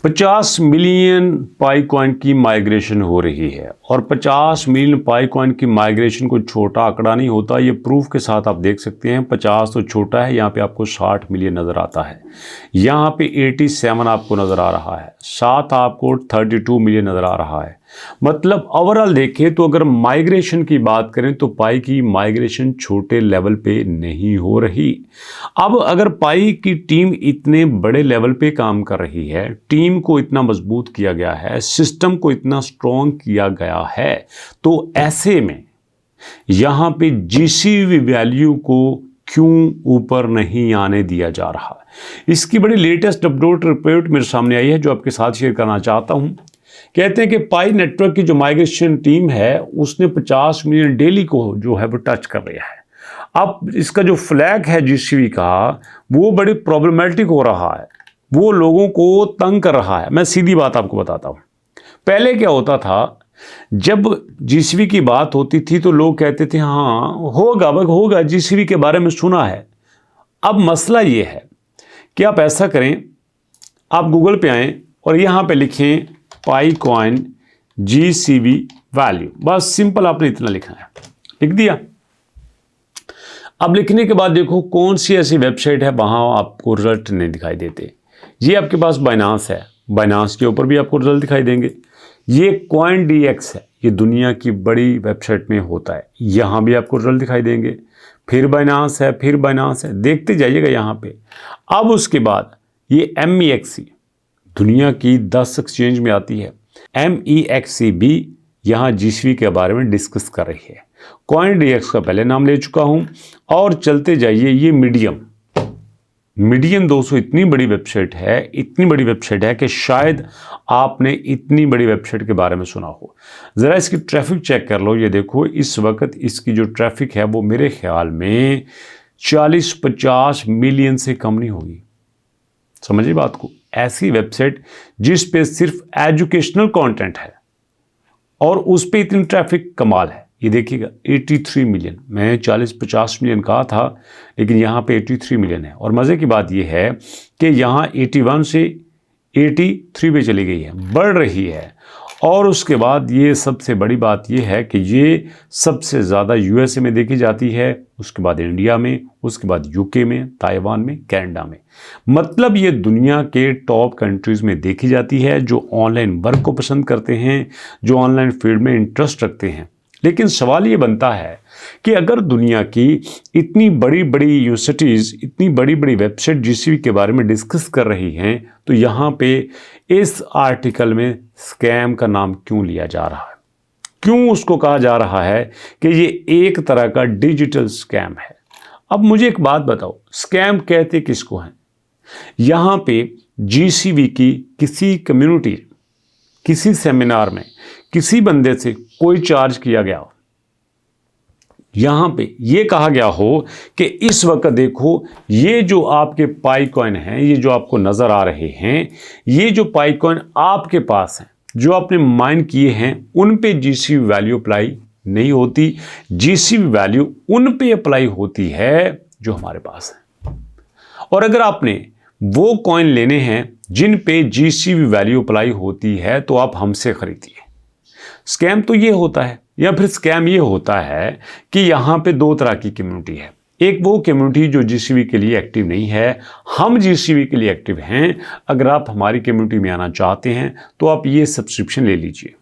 50 million पाई coin की migration हो रही है और 50 मिलियन पाई कॉइन की माइग्रेशन कोई छोटा आंकड़ा नहीं होता। ये प्रूफ के साथ आप देख सकते हैं। 50 तो छोटा है, यहाँ पे आपको 60 मिलियन नज़र आता है, यहाँ पे 87 आपको नज़र आ रहा है, साथ आपको 32 मिलियन नज़र आ रहा है। मतलब ओवरऑल देखें तो अगर माइग्रेशन की बात करें तो पाई की माइग्रेशन छोटे लेवल पे नहीं हो रही। अब अगर पाई की टीम इतने बड़े लेवल पे काम कर रही है, टीम को इतना मजबूत किया गया है, सिस्टम को इतना स्ट्रॉन्ग किया गया है, तो ऐसे में यहां पे जीसीवी वैल्यू को क्यों ऊपर नहीं आने दिया जा रहा है? इसकी बड़ी लेटेस्ट अपडेट रिपोर्ट मेरे सामने आई है जो आपके साथ शेयर करना चाहता हूं। कहते हैं कि पाई नेटवर्क की जो माइग्रेशन टीम है उसने 50 मिलियन डेली को जो है वो टच कर लिया है। अब इसका जो फ्लैग है जीसीवी का वो बड़ी प्रॉब्लमेटिक हो रहा है, वो लोगों को तंग कर रहा है। मैं सीधी बात आपको बताता हूं। पहले क्या होता था, जब जीसीवी की बात होती थी तो लोग कहते थे हाँ होगा, जीसीवी के बारे में सुना है। अब मसला ये है कि आप ऐसा करें, आप गूगल पे आएं और यहां पे लिखें पाई कॉइन जीसीवी वैल्यू, बस सिंपल आपने इतना लिखना है। लिख दिया। अब लिखने के बाद देखो कौन सी ऐसी वेबसाइट है वहां आपको रिजल्ट नहीं दिखाई देते। ये आपके पास बाइनांस है, बाइनांस के ऊपर भी आपको रिजल्ट दिखाई देंगे। ये कॉइन डीएक्स है, ये दुनिया की बड़ी वेबसाइट में होता है, यहां भी आपको रिजल्ट दिखाई देंगे। फिर बाइनांस है, फिर बाइनांस है, देखते जाइएगा यहां पे। अब उसके बाद ये MEXC दुनिया की 10 एक्सचेंज में आती है। MEXC भी यहाँ जीसीवी के बारे में डिस्कस कर रही है। कॉइन डीएक्स का पहले नाम ले चुका हूं। और चलते जाइए, ये मीडियम दोस्तों इतनी बड़ी वेबसाइट है, इतनी बड़ी वेबसाइट है कि शायद आपने इतनी बड़ी वेबसाइट के बारे में सुना हो। ज़रा इसकी ट्रैफिक चेक कर लो। ये देखो इस वक्त इसकी जो ट्रैफिक है वो मेरे ख्याल में 40-50 मिलियन से कम नहीं होगी। समझिए बात को। ऐसी वेबसाइट जिस पे सिर्फ एजुकेशनल कंटेंट है और उस पे इतनी ट्रैफिक, कमाल है। ये देखिएगा 83 मिलियन, मैं 40-50 मिलियन कहा था लेकिन यहाँ पे 83 मिलियन है। और मज़े की बात ये है कि यहाँ 81 से 83 पे चली गई है, बढ़ रही है। और उसके बाद ये सबसे बड़ी बात ये है कि ये सबसे ज़्यादा USA में देखी जाती है, उसके बाद इंडिया में, उसके बाद UK में, ताइवान में, कनाडा में। मतलब ये दुनिया के टॉप कंट्रीज़ में देखी जाती है जो ऑनलाइन वर्क को पसंद करते हैं, जो ऑनलाइन फील्ड में इंटरेस्ट रखते हैं। लेकिन सवाल ये बनता है कि अगर दुनिया की इतनी बड़ी बड़ी यूनिवर्सिटीज़, इतनी बड़ी बड़ी वेबसाइट जीसीवी के बारे में डिस्कस कर रही हैं, तो यहाँ पे इस आर्टिकल में स्कैम का नाम क्यों लिया जा रहा है? क्यों उसको कहा जा रहा है कि ये एक तरह का डिजिटल स्कैम है? अब मुझे एक बात बताओ, स्कैम कहते किसको हैं? यहाँ पे जीसीवी की किसी कम्युनिटी, किसी सेमिनार में किसी बंदे से कोई चार्ज किया गया हो, यहां पे ये कहा गया हो कि इस वक्त देखो ये जो आपके पाई कॉइन हैं, ये जो आपको नजर आ रहे हैं, ये जो पाई कॉइन आपके पास हैं, जो आपने माइन किए हैं, उन पे जीसीवी वैल्यू अप्लाई नहीं होती। जीसीवी वैल्यू उन पे अप्लाई होती है जो हमारे पास है। और अगर आपने वो कॉइन लेने हैं जिन पे जीसीवी वैल्यू अप्लाई होती है तो आप हमसे खरीदिए। स्कैम तो ये होता है, या फिर स्कैम ये होता है कि यहाँ पे दो तरह की कम्युनिटी है। एक वो कम्युनिटी जो जीसीवी के लिए एक्टिव नहीं है, हम जीसीवी के लिए एक्टिव हैं। अगर आप हमारी कम्युनिटी में आना चाहते हैं तो आप ये सब्सक्रिप्शन ले लीजिए,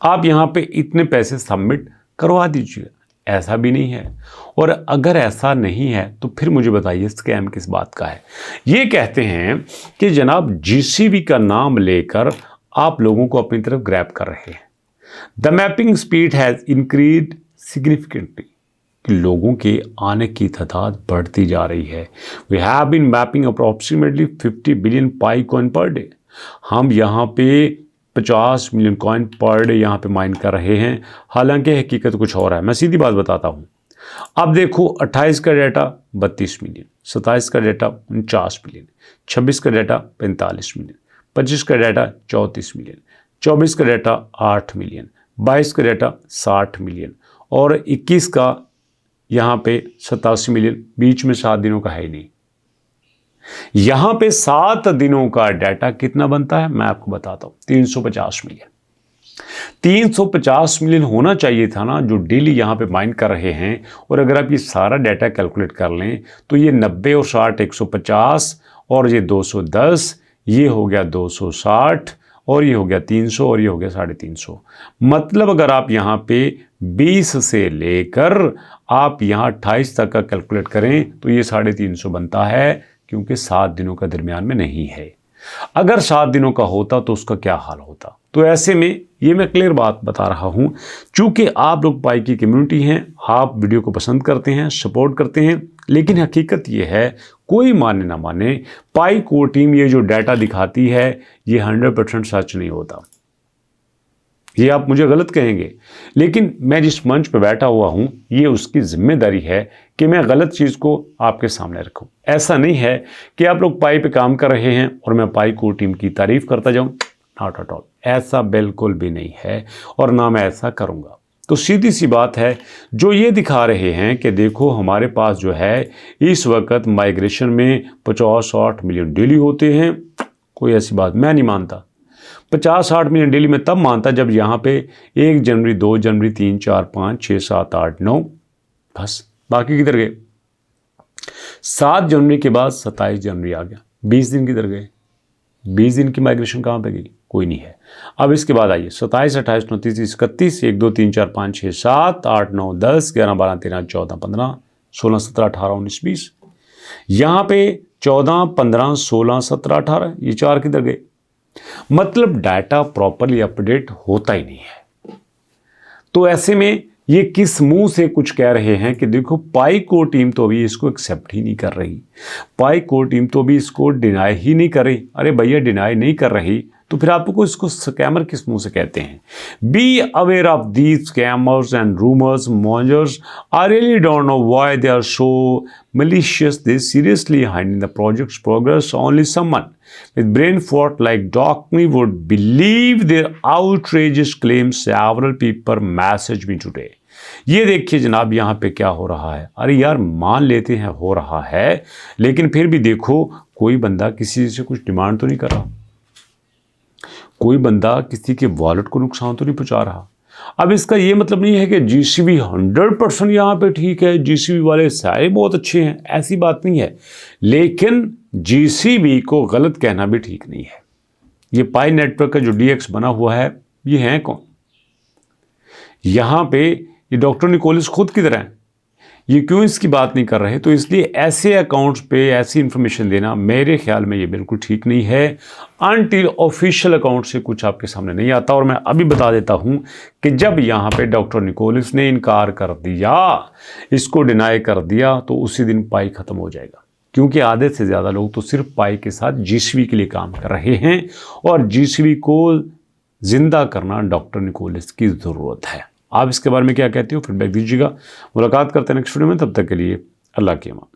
आप यहाँ पे इतने पैसे सबमिट करवा दीजिए। ऐसा भी नहीं है। और अगर ऐसा नहीं है तो फिर मुझे बताइए स्कैम किस बात का है? ये कहते हैं कि जनाब जीसीवी का नाम लेकर आप लोगों को अपनी तरफ ग्रैब कर रहे हैं। The mapping speed has increased significantly, कि लोगों के आने की तादाद बढ़ती जा रही है। We have been mapping approximately 50 billion Pi coin per day. हम यहाँ पे 50 मिलियन कॉइन पर डे यहाँ पे माइन कर रहे हैं। हालांकि हकीकत कुछ और है। मैं सीधी बात बताता हूँ। अब देखो 28 का डाटा 32 मिलियन, 27 का डाटा 49 मिलियन, 26 का डाटा 45 मिलियन, 25 का डाटा 34 मिलियन, 24 का डाटा 8 मिलियन, 22 का डाटा 60 मिलियन और 21 का यहाँ पे 87 मिलियन। बीच में 7 दिनों का है ही नहीं। यहां पे 7 दिनों का डाटा कितना बनता है मैं आपको बताता हूं, 350 मिलियन। 350 मिलियन होना चाहिए था ना, जो डेली यहाँ पे माइन कर रहे हैं। और अगर आप ये सारा डाटा कैलकुलेट कर लें तो ये 90 और 60 150 और ये 210, ये हो गया 260 और ये हो गया 300 और ये हो गया 350। मतलब अगर आप यहाँ पे 20 से लेकर आप यहाँ 28 तक का कैलकुलेट करें तो ये 350 बनता है, क्योंकि 7 दिनों का दरमियान में नहीं है। अगर 7 दिनों का होता तो उसका क्या हाल होता। तो ऐसे में ये मैं क्लियर बात बता रहा हूं, चूंकि आप लोग पाई की कम्युनिटी हैं, आप वीडियो को पसंद करते हैं, सपोर्ट करते हैं, लेकिन हकीकत ये है, कोई माने ना माने, पाई कोर टीम ये जो डाटा दिखाती है ये 100% सच नहीं होता। ये आप मुझे गलत कहेंगे, लेकिन मैं जिस मंच पर बैठा हुआ हूं ये उसकी जिम्मेदारी है कि मैं गलत चीज़ को आपके सामने रखूं। ऐसा नहीं है कि आप लोग पाई पे काम कर रहे हैं और मैं पाई कोर टीम की तारीफ करता जाऊं, नॉट एट ऑल। ऐसा बिल्कुल भी नहीं है और ना मैं ऐसा करूंगा। तो सीधी सी बात है, जो ये दिखा रहे हैं कि देखो हमारे पास जो है इस वक्त माइग्रेशन में 50-60 मिलियन डेली होते हैं, कोई ऐसी बात मैं नहीं मानता। 50-60 मिलियन डेली में तब मानता जब यहाँ पे 1 जनवरी 2 जनवरी 3 4 5 6 7 8 9, बस बाकी किधर गए। 7 जनवरी के बाद 27 जनवरी आ गया, 20 दिन किधर गए। 20 दिन की माइग्रेशन कहाँ पे गई, कोई नहीं है। अब इसके बाद आइए 27 28 29 30 31 1 2 3 4 5 6 7 8 9 10 11 12 13 14 15 16 17 18 19 20, यहाँ पे 14 15 16 17 18, ये 4 किधर गए। मतलब डाटा प्रॉपरली अपडेट होता ही नहीं है। तो ऐसे में ये किस मुंह से कुछ कह रहे हैं कि देखो पाई कोर टीम तो अभी इसको एक्सेप्ट ही नहीं कर रही, पाई कोर टीम तो अभी इसको डिनाई ही नहीं कर रही। अरे भैया डिनाई नहीं कर रही तो फिर आपको इसको स्कैमर किस मुंह से कहते हैं। Be aware of these scammers and rumours mongers. I really don't know why they are so malicious. They seriously hiding the project's progress. Only someone with brain fart like Dockney would believe their outrageous claims. Several people messaged me today. ये देखिए जनाब यहाँ पे क्या हो रहा है। अरे यार मान लेते हैं हो रहा है, लेकिन फिर भी देखो कोई बंदा किसी से कुछ डिमांड तो नहीं कर रहा, कोई बंदा किसी के वॉलेट को नुकसान तो नहीं पहुंचा रहा। अब इसका ये मतलब नहीं है कि जीसीबी 100% यहाँ पे ठीक है, जीसीबी वाले सारे बहुत अच्छे हैं, ऐसी बात नहीं है। लेकिन जीसीबी को गलत कहना भी ठीक नहीं है। ये पाई नेटवर्क का जो डीएक्स बना हुआ है ये है कौन। यहाँ पे ये डॉक्टर निकोलस खुद की तरह है, ये क्यों इसकी बात नहीं कर रहे। तो इसलिए ऐसे अकाउंट्स पे ऐसी इंफॉर्मेशन देना मेरे ख्याल में ये बिल्कुल ठीक नहीं है, अनटिल ऑफिशियल अकाउंट से कुछ आपके सामने नहीं आता। और मैं अभी बता देता हूं कि जब यहाँ पे डॉक्टर निकोलस ने इनकार कर दिया, इसको डिनाई कर दिया, तो उसी दिन पाई खत्म हो जाएगा। क्योंकि आधे से ज़्यादा लोग तो सिर्फ पाई के साथ जीसीबी के लिए काम कर रहे हैं और जीसीबी को जिंदा करना डॉक्टर निकोलस की ज़रूरत है। आप इसके बारे में क्या कहते हो, फीडबैक दीजिएगा। मुलाकात करते हैं नेक्स्ट वीडियो में, तब तक के लिए अल्लाह की अमान।